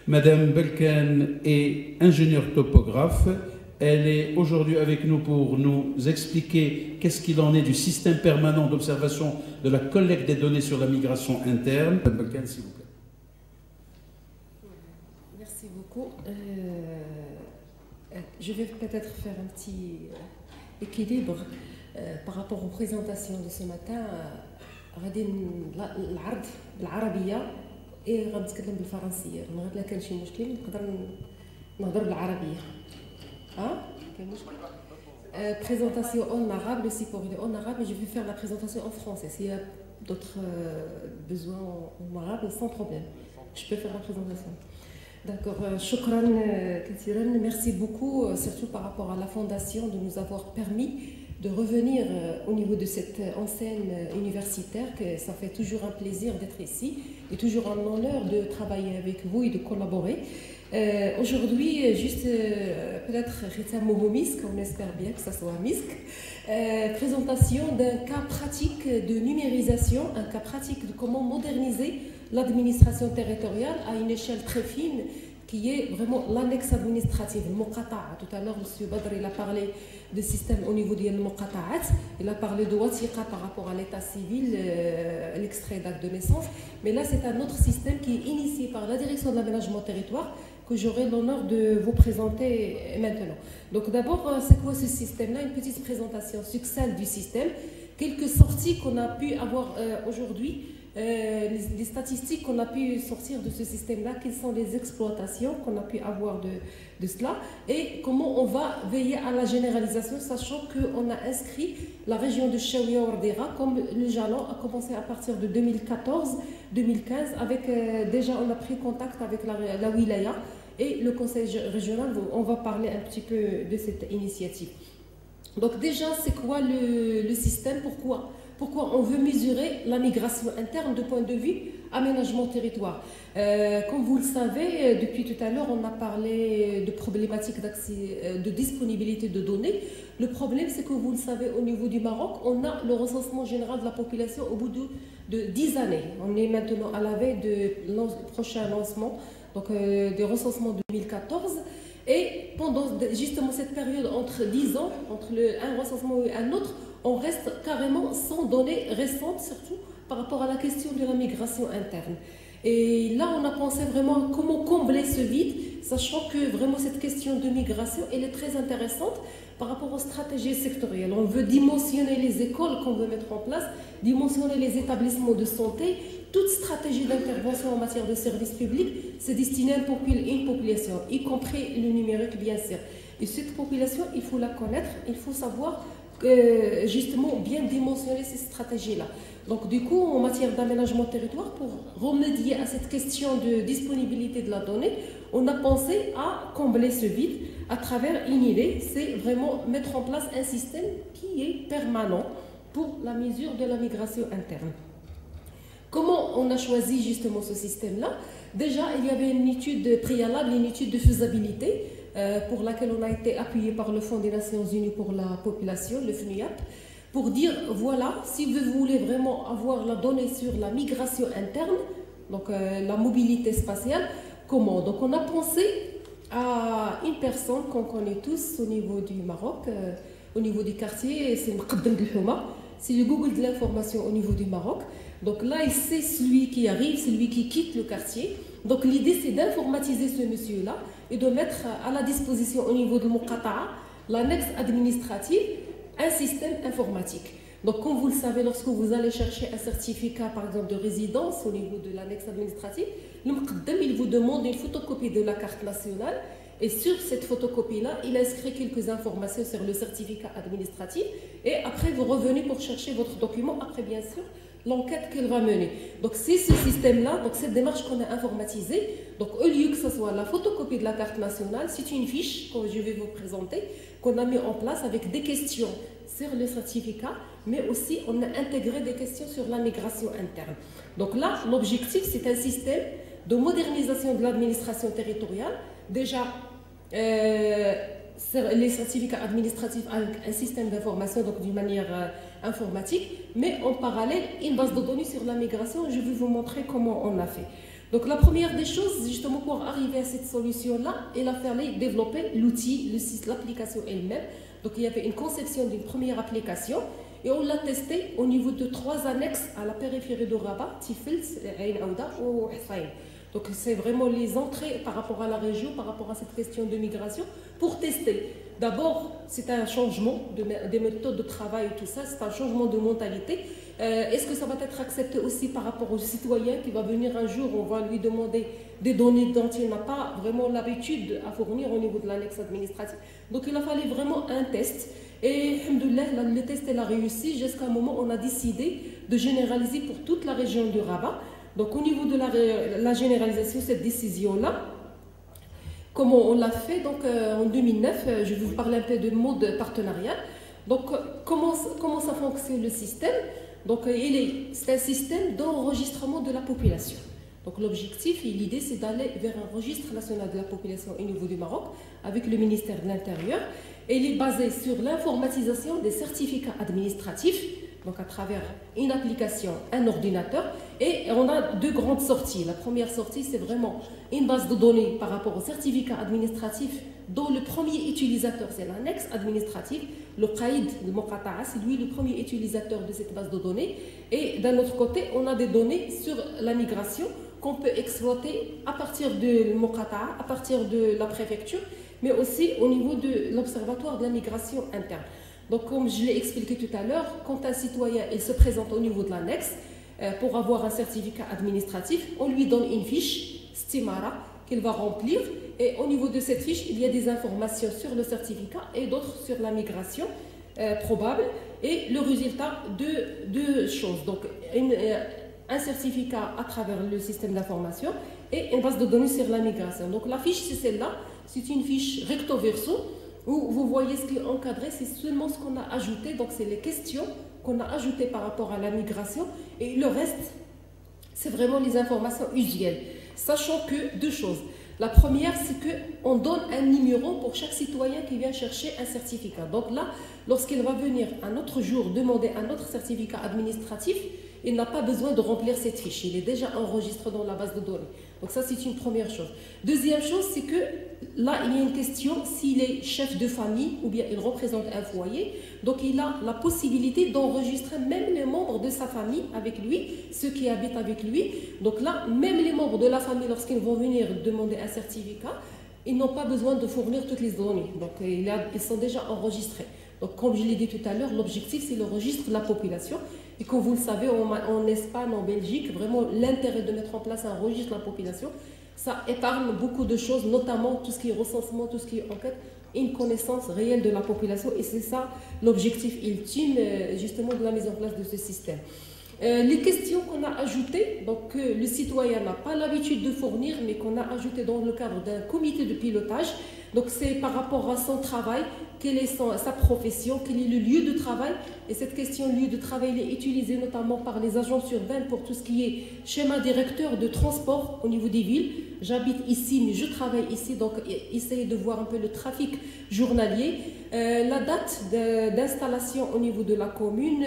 Madame Belkane est ingénieure topographe. Elle est aujourd'hui avec nous pour nous expliquer qu'est-ce qu'il en est du système permanent d'observation de la collecte des données sur la migration interne. Madame Belkane, s'il vous plaît. Merci beaucoup. Je vais peut-être faire un petit équilibre par rapport aux présentations de ce matin. غادي العرض بالعربيه غنتكلم بالفرنسيه. المغرب لا كان شي مشكل نقدر نهضر بالعربيه. كاين مشكل. Présentation en arabe, le support est en arabe, mais je vais faire la présentation en français. S'il y a d'autres besoins en arabe, sans problème. Je peux faire la présentation. D'accord. Shukran kathiran. Merci beaucoup, surtout par rapport à la fondation, de nous avoir permis de revenir au niveau de cette enseigne universitaire, que ça fait toujours un plaisir d'être ici et toujours un honneur de travailler avec vous et de collaborer. Aujourd'hui, juste peut-être Mohomisk, on espère bien que ça soit un MISC, présentation d'un cas pratique de numérisation, un cas pratique de comment moderniser l'administration territoriale à une échelle très fine, qui est vraiment l'annexe administrative, le Muqata'a. Tout à l'heure, M. Badr il a parlé de système au niveau du Muqata'at, il a parlé de Watiqa par rapport à l'état civil, l'extrait d'acte de naissance. Mais là, c'est un autre système qui est initié par la direction de l'aménagement territoire, que j'aurai l'honneur de vous présenter maintenant. Donc d'abord, c'est quoi ce système-là? Une petite présentation succincte du système, quelques sorties qu'on a pu avoir aujourd'hui, les statistiques qu'on a pu sortir de ce système-là, quelles sont les exploitations qu'on a pu avoir de cela, et comment on va veiller à la généralisation, sachant qu'on a inscrit la région de Chaouia-Ordera comme le jalon a commencé à partir de 2014-2015, avec déjà on a pris contact avec la wilaya et le conseil régional. On va parler un petit peu de cette initiative. Donc déjà, c'est quoi le système? Pourquoi on veut mesurer la migration interne de point de vue aménagement territoire? Comme vous le savez, depuis tout à l'heure, on a parlé de problématiques d'accès, de disponibilité de données. Le problème, c'est que vous le savez, au niveau du Maroc, on a le recensement général de la population au bout de 10 années. On est maintenant à la veille du prochain lancement, donc des recensements 2014. Et pendant justement cette période entre 10 ans, entre un recensement et un autre, on reste carrément sans données récentes, surtout par rapport à la question de la migration interne. Et là, on a pensé vraiment à comment combler ce vide, sachant que vraiment cette question de migration, elle est très intéressante par rapport aux stratégies sectorielles. On veut dimensionner les écoles qu'on veut mettre en place, dimensionner les établissements de santé. Toute stratégie d'intervention en matière de services publics, c'est destiné à une population, y compris le numérique, bien sûr. Et cette population, il faut la connaître, il faut savoir justement bien dimensionner ces stratégies-là. Donc du coup, en matière d'aménagement territoire, pour remédier à cette question de disponibilité de la donnée, on a pensé à combler ce vide à travers une idée, c'est vraiment mettre en place un système qui est permanent pour la mesure de la migration interne. Comment on a choisi justement ce système-là? Déjà, il y avait une étude préalable, une étude de faisabilité, pour laquelle on a été appuyé par le Fonds des Nations Unies pour la population, le FNUAP, pour dire, voilà, si vous voulez vraiment avoir la donnée sur la migration interne, donc la mobilité spatiale, comment? Donc on a pensé à une personne qu'on connaît tous au niveau du Maroc, au niveau du quartier, c'est Mqaddam Houma, c'est le Google de l'information au niveau du Maroc. Donc là, c'est celui qui arrive, celui qui quitte le quartier. Donc l'idée, c'est d'informatiser ce monsieur-là et de mettre à la disposition au niveau de Muqata'a, l'annexe administrative, un système informatique. Donc comme vous le savez, lorsque vous allez chercher un certificat, par exemple, de résidence au niveau de l'annexe administrative, le Muqaddam, il vous demande une photocopie de la carte nationale. Et sur cette photocopie-là, il inscrit quelques informations sur le certificat administratif. Et après, vous revenez pour chercher votre document. Après, bien sûr, l'enquête qu'elle va mener. Donc, c'est ce système-là, donc cette démarche qu'on a informatisée. Donc, au lieu que ce soit la photocopie de la carte nationale, c'est une fiche que je vais vous présenter, qu'on a mis en place avec des questions sur le certificat, mais aussi on a intégré des questions sur la migration interne. Donc là, l'objectif, c'est un système de modernisation de l'administration territoriale. Déjà, les certificats administratifs avec un système d'information, donc d'une manière informatique, mais en parallèle, une base de données sur la migration. Je vais vous montrer comment on a fait. Donc la première des choses, justement pour arriver à cette solution-là, il a fallu développer l'outil, l'application elle-même. Donc il y avait une conception d'une première application et on l'a testée au niveau de 3 annexes à la périphérie de Rabat, Tiflis, Ain Aouda ou Hussein. Donc c'est vraiment les entrées par rapport à la région, par rapport à cette question de migration, pour tester. D'abord, c'est un changement des méthodes de travail et tout ça, c'est un changement de mentalité. Est-ce que ça va être accepté aussi par rapport au citoyen qui va venir un jour, on va lui demander des données dont il n'a pas vraiment l'habitude à fournir au niveau de l'annexe administrative. Donc il a fallu vraiment un test. Et alhamdoulilah, le test il a réussi. Jusqu'à un moment, on a décidé de généraliser pour toute la région du Rabat. Donc au niveau de la généralisation, cette décision-là, comment on l'a fait? Donc en 2009, je vais vous parler un peu de mode partenariat. Donc comment ça fonctionne le système? Donc c'est un système d'enregistrement de la population. Donc l'objectif et l'idée, c'est d'aller vers un registre national de la population au niveau du Maroc avec le ministère de l'Intérieur. Et il est basé sur l'informatisation des certificats administratifs, donc à travers une application, un ordinateur. Et on a 2 grandes sorties. La première sortie, c'est vraiment une base de données par rapport aux certificats administratifs dont le premier utilisateur, c'est l'annexe administrative. Le Qaïd, le Moqata'a, c'est lui le premier utilisateur de cette base de données. Et d'un autre côté, on a des données sur la migration qu'on peut exploiter à partir de Moqata'a, à partir de la préfecture, mais aussi au niveau de l'Observatoire de la migration interne. Donc, comme je l'ai expliqué tout à l'heure, quand un citoyen il se présente au niveau de l'annexe pour avoir un certificat administratif, on lui donne une fiche, Stimara, qu'il va remplir. Et au niveau de cette fiche, il y a des informations sur le certificat et d'autres sur la migration probable. Et le résultat de 2 choses. Donc, un certificat à travers le système d'information et une base de données sur la migration. Donc, la fiche, c'est celle-là. C'est une fiche recto-verso où vous voyez ce qui est encadré, c'est seulement ce qu'on a ajouté. Donc, c'est les questions qu'on a ajoutées par rapport à la migration. Et le reste, c'est vraiment les informations usuelles. Sachant que 2 choses. La première, c'est qu'on donne un numéro pour chaque citoyen qui vient chercher un certificat. Donc là, lorsqu'il va venir un autre jour demander un autre certificat administratif, il n'a pas besoin de remplir cette fiche. Il est déjà enregistré dans la base de données. Donc ça, c'est une première chose. Deuxième chose, c'est que là, il y a une question s'il est chef de famille ou bien il représente un foyer. Donc il a la possibilité d'enregistrer même les membres de sa famille avec lui, ceux qui habitent avec lui. Donc là, même les membres de la famille, lorsqu'ils vont venir demander un certificat, ils n'ont pas besoin de fournir toutes les données. Donc ils sont déjà enregistrés. Donc comme je l'ai dit tout à l'heure, l'objectif, c'est le registre de la population. Et comme vous le savez, en Espagne, en Belgique, vraiment l'intérêt de mettre en place un registre de la population, ça épargne beaucoup de choses, notamment tout ce qui est recensement, tout ce qui est enquête, une connaissance réelle de la population. Et c'est ça l'objectif ultime, justement, de la mise en place de ce système. Les questions qu'on a ajoutées, donc que le citoyen n'a pas l'habitude de fournir, mais qu'on a ajoutées dans le cadre d'un comité de pilotage. Donc c'est par rapport à son travail, quelle est sa profession, quel est le lieu de travail. Et cette question lieu de travail elle est utilisée notamment par les agences urbaines pour tout ce qui est schéma directeur de transport au niveau des villes. J'habite ici, mais je travaille ici, donc essayez de voir un peu le trafic journalier. La date d'installation au niveau de la commune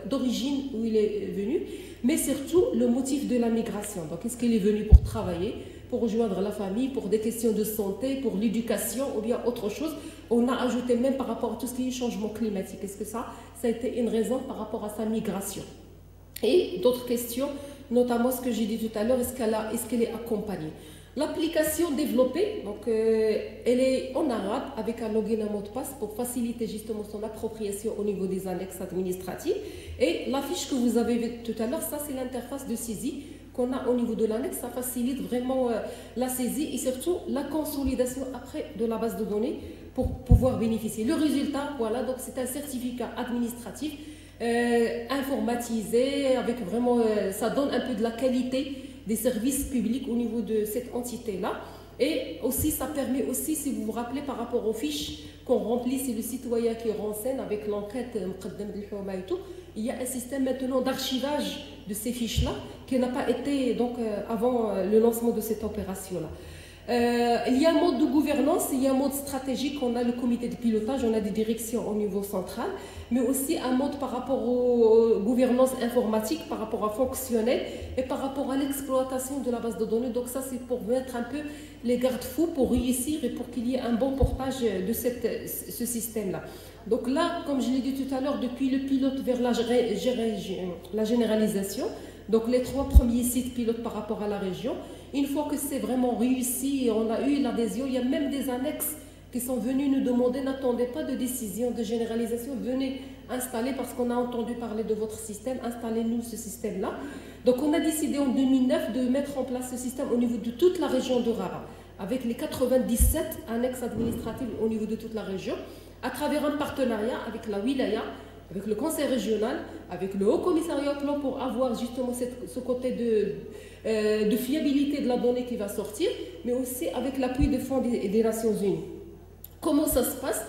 d'origine où il est venu, mais surtout le motif de la migration. Donc est-ce qu'il est venu pour travailler, pour rejoindre la famille, pour des questions de santé, pour l'éducation ou bien autre chose. On a ajouté même par rapport à tout ce qui est changement climatique. Est-ce que ça a été une raison par rapport à sa migration? Et d'autres questions, notamment ce que j'ai dit tout à l'heure, est-ce qu'elle est accompagnée? L'application développée, donc, elle est en arabe avec un login et un mot de passe pour faciliter justement son appropriation au niveau des annexes administratives. Et la fiche que vous avez vue tout à l'heure, ça c'est l'interface de saisie qu'on a au niveau de l'annexe. Ça facilite vraiment la saisie et surtout la consolidation après de la base de données pour pouvoir bénéficier. Le résultat, voilà, donc c'est un certificat administratif informatisé avec vraiment, ça donne un peu de la qualité des services publics au niveau de cette entité-là. Et aussi, ça permet aussi, si vous vous rappelez, par rapport aux fiches qu'on remplit, c'est le citoyen qui renseigne avec l'enquête et tout. Il y a un système maintenant d'archivage de ces fiches-là qui n'a pas été donc, avant le lancement de cette opération-là. Il y a un mode de gouvernance, il y a un mode stratégique, on a le comité de pilotage, on a des directions au niveau central, mais aussi un mode par rapport aux gouvernances informatiques, par rapport à fonctionnel et par rapport à l'exploitation de la base de données. Donc ça, c'est pour mettre un peu les garde-fous pour réussir et pour qu'il y ait un bon portage de ce système-là. Donc là, comme je l'ai dit tout à l'heure, depuis le pilote vers la généralisation, donc les 3 premiers sites pilotes par rapport à la région, une fois que c'est vraiment réussi et on a eu l'adhésion, il y a même des annexes qui sont venus nous demander, n'attendez pas de décision de généralisation, venez installer parce qu'on a entendu parler de votre système, installez-nous ce système-là. Donc on a décidé en 2009 de mettre en place ce système au niveau de toute la région de Rabat, avec les 97 annexes administratives au niveau de toute la région, à travers un partenariat avec la Wilaya, avec le conseil régional, avec le haut commissariat au plan pour avoir justement ce côté de fiabilité de la donnée qui va sortir, mais aussi avec l'appui des fonds des Nations Unies. Comment ça se passe?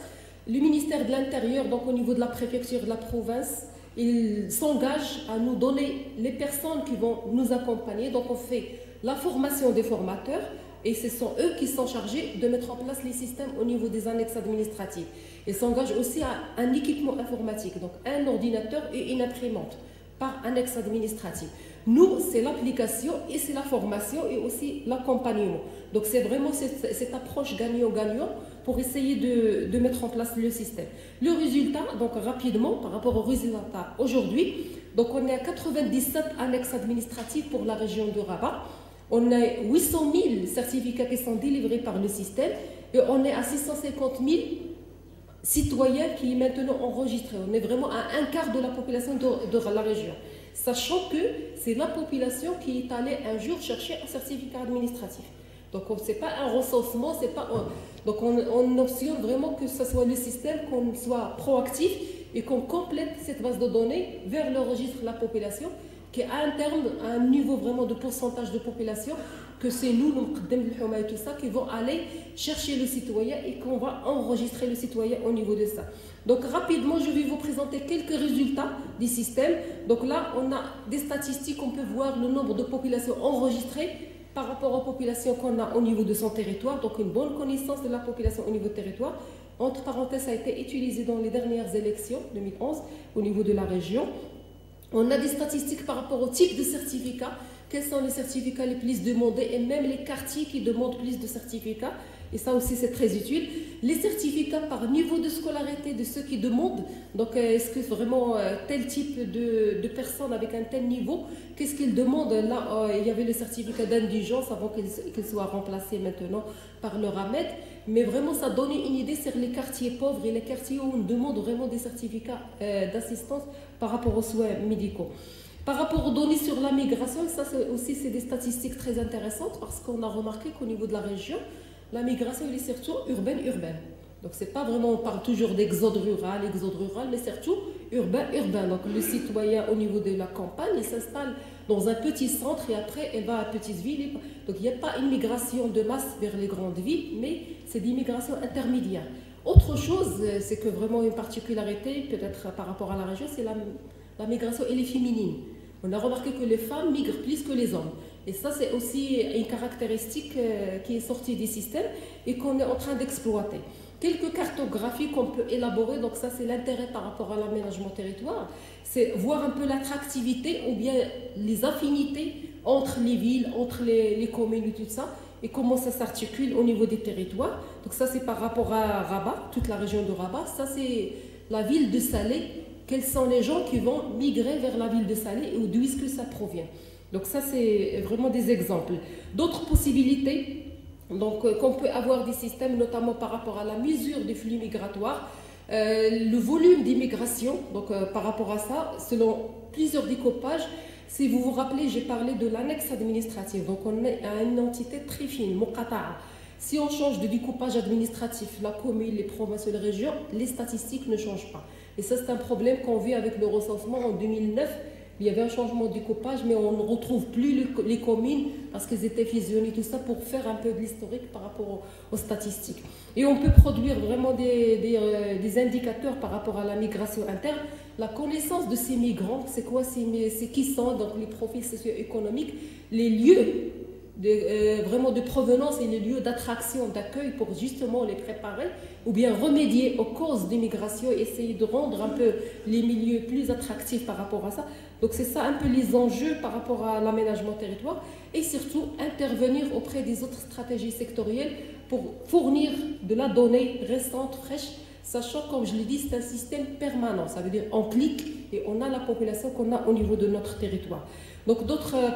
Le ministère de l'Intérieur, donc au niveau de la préfecture de la province, il s'engage à nous donner les personnes qui vont nous accompagner. Donc on fait la formation des formateurs et ce sont eux qui sont chargés de mettre en place les systèmes au niveau des annexes administratives. Ils s'engagent aussi à un équipement informatique, donc un ordinateur et une imprimante par annexe administrative. Nous, c'est l'application et c'est la formation et aussi l'accompagnement. Donc c'est vraiment cette approche gagnant-gagnant pour essayer de mettre en place le système. Le résultat, donc rapidement, par rapport au résultat aujourd'hui, donc on est à 97 annexes administratives pour la région de Rabat. On a 800 000 certificats qui sont délivrés par le système et on est à 650 000 citoyens qui est maintenant enregistrés. On est vraiment à un quart de la population de la région. Sachant que c'est la population qui est allée un jour chercher un certificat administratif. Donc ce n'est pas un recensement, c'est pas donc on optionne vraiment que ce soit le système, qu'on soit proactif et qu'on complète cette base de données vers le registre de la population, qui est à un terme, à un niveau vraiment de pourcentage de population, que c'est nous, et tout ça, qui vont aller chercher le citoyen et qu'on va enregistrer le citoyen au niveau de ça. Donc rapidement, je vais vous présenter quelques résultats du système. Donc là, on a des statistiques, on peut voir le nombre de populations enregistrées par rapport aux populations qu'on a au niveau de son territoire, donc une bonne connaissance de la population au niveau du territoire. Entre parenthèses, ça a été utilisé dans les dernières élections 2011 au niveau de la région. On a des statistiques par rapport au type de certificat, quels sont les certificats les plus demandés et même les quartiers qui demandent plus de certificats. Et ça aussi, c'est très utile. Les certificats par niveau de scolarité de ceux qui demandent. Donc, est-ce que vraiment tel type de personnes avec un tel niveau, qu'est-ce qu'ils demandent? Là, il y avait le certificat d'indigence avant qu'il soit remplacé maintenant par le RAMED. Mais vraiment, ça donne une idée sur les quartiers pauvres et les quartiers où on demande vraiment des certificats d'assistance par rapport aux soins médicaux. Par rapport aux données sur la migration, ça aussi, c'est des statistiques très intéressantes parce qu'on a remarqué qu'au niveau de la région, la migration, elle est surtout urbaine. Donc, c'est pas vraiment, on parle toujours d'exode rural, mais surtout urbain. Donc, le citoyen au niveau de la campagne, il s'installe dans un petit centre et après, elle va à petite ville. Donc, il n'y a pas une migration de masse vers les grandes villes, mais c'est des migrations intermédiaires. Autre chose, c'est que vraiment une particularité, peut-être par rapport à la région, c'est la migration, elle est féminine. On a remarqué que les femmes migrent plus que les hommes. Et ça, c'est aussi une caractéristique qui est sortie des systèmes et qu'on est en train d'exploiter. Quelques cartographies qu'on peut élaborer, donc ça, c'est l'intérêt par rapport à l'aménagement territoire, c'est voir un peu l'attractivité ou bien les affinités entre les villes, entre les communes et tout ça, et comment ça s'articule au niveau des territoires. Donc ça, c'est par rapport à Rabat, toute la région de Rabat. Ça, c'est la ville de Salé. Quels sont les gens qui vont migrer vers la ville de Salé et d'où est-ce que ça provient? Donc ça, c'est vraiment des exemples. D'autres possibilités, donc qu'on peut avoir des systèmes, notamment par rapport à la mesure des flux migratoires, le volume d'immigration, donc par rapport à ça, selon plusieurs découpages. Si vous vous rappelez, j'ai parlé de l'annexe administrative, donc on est à une entité très fine, Muqata'a. Si on change de découpage administratif, la commune, les provinces et les régions, les statistiques ne changent pas. Et ça, c'est un problème qu'on vit avec le recensement en 2009. Il y avait un changement de découpage, mais on ne retrouve plus les communes parce qu'elles étaient fusionnées, tout ça, pour faire un peu de l'historique par rapport aux statistiques. Et on peut produire vraiment des indicateurs par rapport à la migration interne. La connaissance de ces migrants, c'est quoi? C'est qui sont, donc les profils socio-économiques, les lieux vraiment de provenance et les lieux d'attraction, d'accueil pour justement les préparer ou bien remédier aux causes d'immigration, essayer de rendre un peu les milieux plus attractifs par rapport à ça. Donc c'est ça un peu les enjeux par rapport à l'aménagement territoire et surtout intervenir auprès des autres stratégies sectorielles pour fournir de la donnée récente, fraîche, sachant, comme je l'ai dit, c'est un système permanent. Ça veut dire on clique et on a la population qu'on a au niveau de notre territoire. Donc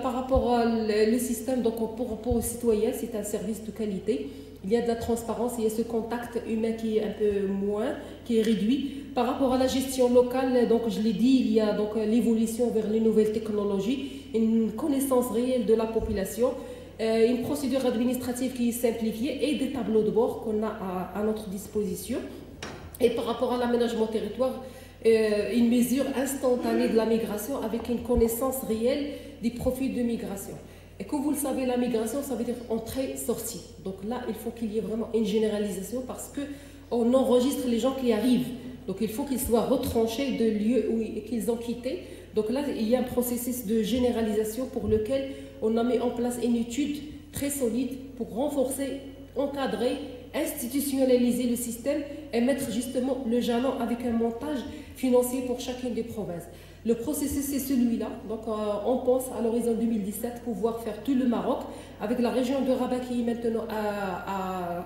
par rapport au système, donc pour les citoyens, c'est un service de qualité. Il y a de la transparence, il y a ce contact humain qui est un peu moins, qui est réduit. Par rapport à la gestion locale, donc je l'ai dit, il y a donc l'évolution vers les nouvelles technologies, une connaissance réelle de la population, une procédure administrative qui est simplifiée et des tableaux de bord qu'on a à notre disposition. Et par rapport à l'aménagement territoire, une mesure instantanée de la migration avec une connaissance réelle des profils de migration. Et comme vous le savez, la migration, ça veut dire entrée-sortie. Donc là, il faut qu'il y ait vraiment une généralisation parce qu'on enregistre les gens qui arrivent. Donc il faut qu'ils soient retranchés de lieux qu'ils ont quittés. Donc là, il y a un processus de généralisation pour lequel on a mis en place une étude très solide pour renforcer, encadrer, institutionnaliser le système et mettre justement le jalon avec un montage financier pour chacune des provinces. Le processus, c'est celui-là. Donc, on pense à l'horizon 2017 pouvoir faire tout le Maroc avec la région de Rabat qui est maintenant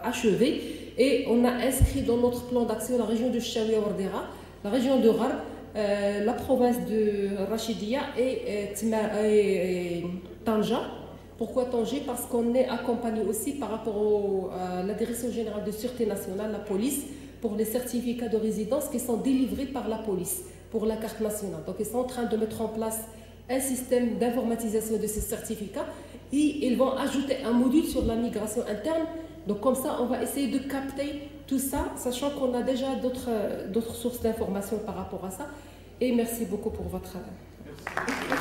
achevée. Et on a inscrit dans notre plan d'action la région de Chaouia Wardera, la région de Gharb, la province de Rachidia et Tanja. Pourquoi Tanger? Parce qu'on est accompagné aussi par rapport à la Direction générale de sûreté nationale, la police, pour les certificats de résidence qui sont délivrés par la police pour la carte nationale. Donc ils sont en train de mettre en place un système d'informatisation de ces certificats et ils vont ajouter un module sur la migration interne. Donc comme ça, on va essayer de capter tout ça, sachant qu'on a déjà d'autres sources d'informations par rapport à ça. Et merci beaucoup pour votre... Merci.